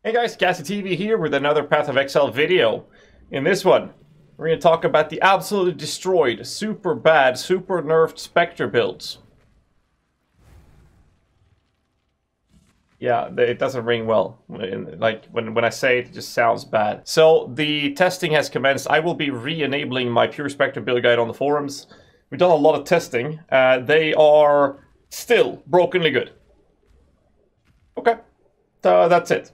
Hey guys, GhazzyTV here with another Path of Exile video. In this one, we're going to talk about the absolutely destroyed, super bad, super nerfed Spectre builds. Yeah, it doesn't ring well. Like, when I say it, it just sounds bad. So, the testing has commenced. I will be re-enabling my Pure Spectre build guide on the forums. We've done a lot of testing. They are still brokenly good. Okay, that's it.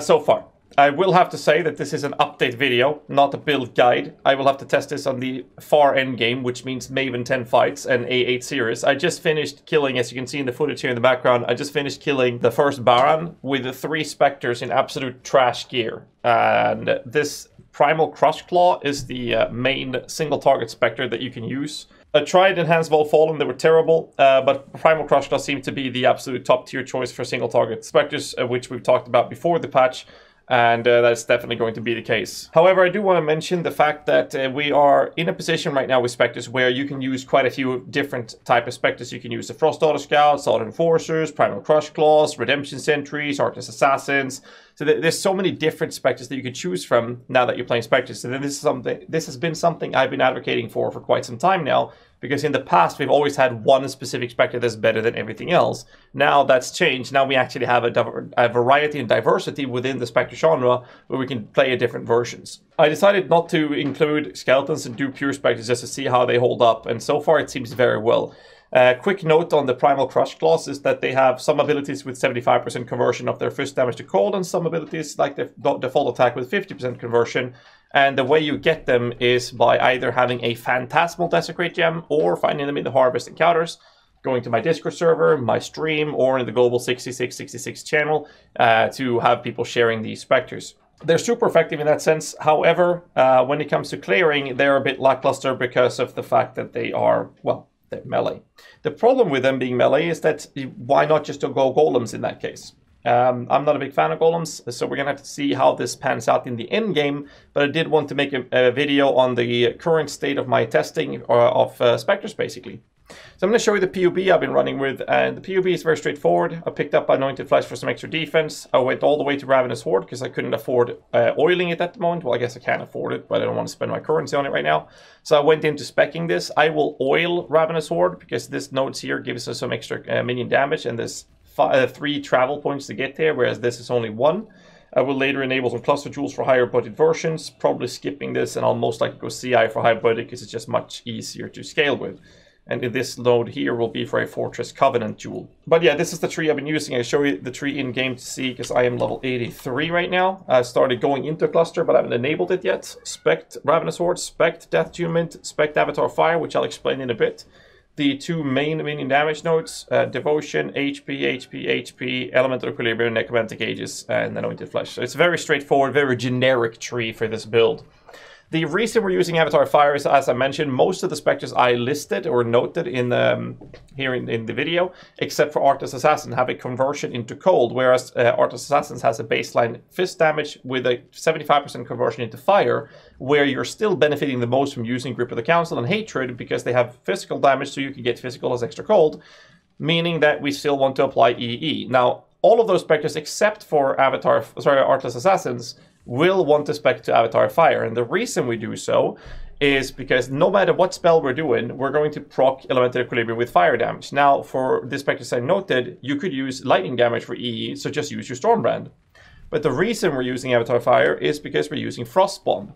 So far. I will have to say that this is an update video, not a build guide. I will have to test this on the far end game, which means Maven 10 fights and A8 series. I just finished killing, as you can see in the footage here in the background, I just finished killing the first Baron with the 3 Spectres in absolute trash gear. And this Primal Crushclaw is the main single target Spectre that you can use. I tried Enhanced Vol Fallen, they were terrible, but Primal Crushclaw seemed to be the absolute top tier choice for single target Spectres, which we've talked about before the patch, and that's definitely going to be the case. However, I do want to mention the fact that we are in a position right now with Spectres where you can use quite a few different type of Spectres. You can use the Frost Auto Scouts, Solid Enforcers, Primal Crushclaws, Redemption Sentries, Artless Assassins. So there's so many different Spectres that you can choose from now that you're playing Spectres. And then this has been something I've been advocating for quite some time now, because in the past we've always had one specific Spectre that's better than everything else. Now that's changed. Now we actually have a variety and diversity within the Spectre genre where we can play different versions. I decided not to include skeletons and do pure Spectres just to see how they hold up, and so far it seems very well. Quick note on the Primal Crushclaws is that they have some abilities with 75% conversion of their fist damage to cold, and some abilities like the default attack with 50% conversion. And the way you get them is by either having a Phantasmal Desecrate gem or finding them in the Harvest encounters, going to my Discord server, my stream, or in the Global 6666 channel to have people sharing these Spectres. They're super effective in that sense. However, when it comes to clearing, they're a bit lackluster because of the fact that they are, well, they're melee. The problem with them being melee is that why not just go golems in that case? I'm not a big fan of golems, so we're gonna have to see how this pans out in the end game, but I did want to make a video on the current state of my testing of Spectres, basically. So I'm going to show you the PUB I've been running with, and the PUB is very straightforward. I picked up Anointed Flesh for some extra defense. I went all the way to Ravenous Horde because I couldn't afford oiling it at the moment. Well, I guess I can afford it, but I don't want to spend my currency on it right now. So I went into speccing this. I will oil Ravenous Horde because this nodes here gives us some extra minion damage, and there's 3 travel points to get there, whereas this is only 1. I will later enable some cluster jewels for higher budget versions, probably skipping this, and I'll most likely go CI for high budget because it's just much easier to scale with. And in this node here will be for a Fortress Covenant jewel. But yeah, this is the tree I've been using. I show you the tree in game to see because I am level 83 right now. I started going into cluster, but I haven't enabled it yet. Spect Ravenous Horde, Spect Death Attunement, Spect Avatar Fire, which I'll explain in a bit. The 2 main minion damage nodes, Devotion, HP, Elemental Equilibrium, Necromantic Aegis, and Anointed Flesh. So it's very straightforward, very generic tree for this build. The reason we're using Avatar Fire is, as I mentioned, most of the Spectres I listed or noted in here in the video, except for Artless Assassin, have a conversion into cold, whereas Artless Assassins has a baseline fist damage with a 75% conversion into fire, where you're still benefiting the most from using Grip of the Council and Hatred because they have physical damage, so you can get physical as extra cold, meaning that we still want to apply EE. Now, all of those Spectres, except for Artless Assassins, will want to spec to Avatar Fire, and the reason we do so is because no matter what spell we're doing, we're going to proc Elemental Equilibrium with fire damage. Now, for this Spectre I noted, you could use lightning damage for EE, so just use your Stormbrand. But the reason we're using Avatar Fire is because we're using Frostbomb.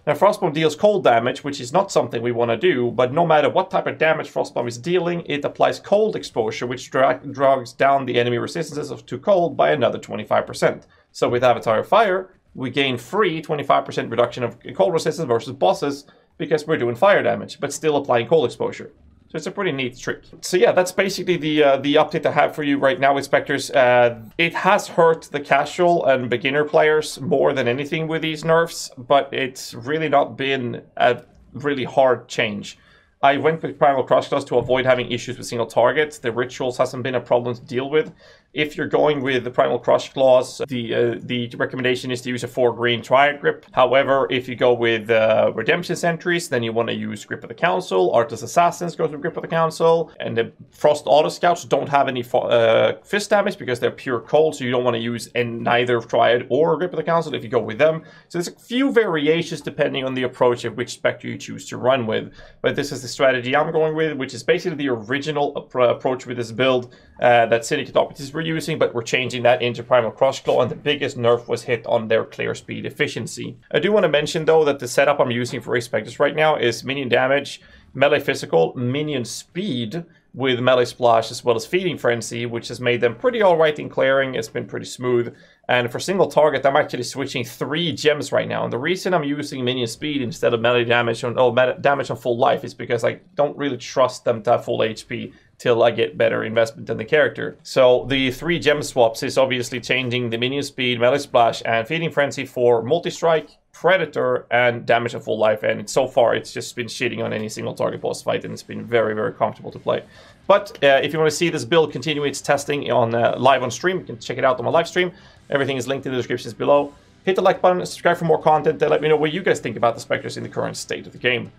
Now, Frostbomb deals cold damage, which is not something we want to do, but no matter what type of damage Frostbomb is dealing, it applies cold exposure, which drags down the enemy resistances to cold by another 25%. So with Avatar Fire, we gain free 25% reduction of cold resistance versus bosses because we're doing fire damage, but still applying cold exposure. So it's a pretty neat trick. So yeah, that's basically the update I have for you right now with Spectres. It has hurt the casual and beginner players more than anything with these nerfs, but it's really not been a really hard change. I went with Primal Crushclaws to avoid having issues with single targets. The rituals hasn't been a problem to deal with. If you're going with the Primal Crushclaws, the recommendation is to use a 4-green Triad Grip. However, if you go with Redemption Sentries, then you want to use Grip of the Council. Artless Assassins goes with Grip of the Council. And the Frost Auto Scouts don't have any fist damage because they're pure cold, so you don't want to use neither Triad or Grip of the Council if you go with them. So there's a few variations depending on the approach of which Spectre you choose to run with. But this is the strategy I'm going with, which is basically the original approach with this build that Syndicate Operatives were using, but we're changing that into Primal Crushclaw, and the biggest nerf was hit on their clear speed efficiency. I do want to mention though that the setup I'm using for Spectres right now is minion damage, melee physical, minion speed with melee splash, as well as feeding frenzy, which has made them pretty alright in clearing. It's been pretty smooth. And for single target, I'm actually switching 3 gems right now. And the reason I'm using minion speed instead of melee damage on damage on full life is because I don't really trust them to have full HP till I get better investment in the character. So the 3 gem swaps is obviously changing the minion speed, melee splash, and feeding frenzy for multi-strike, predator, and damage on full life. And so far it's just been shitting on any single target boss fight, and it's been very, very comfortable to play. But if you want to see this build continue its testing on live on stream, you can check it out on my live stream. Everything is linked in the descriptions below. Hit the like button and subscribe for more content, and let me know what you guys think about the Spectres in the current state of the game.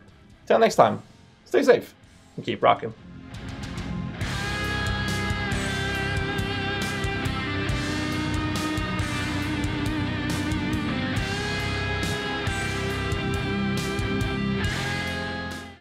Till next time, stay safe and keep rocking.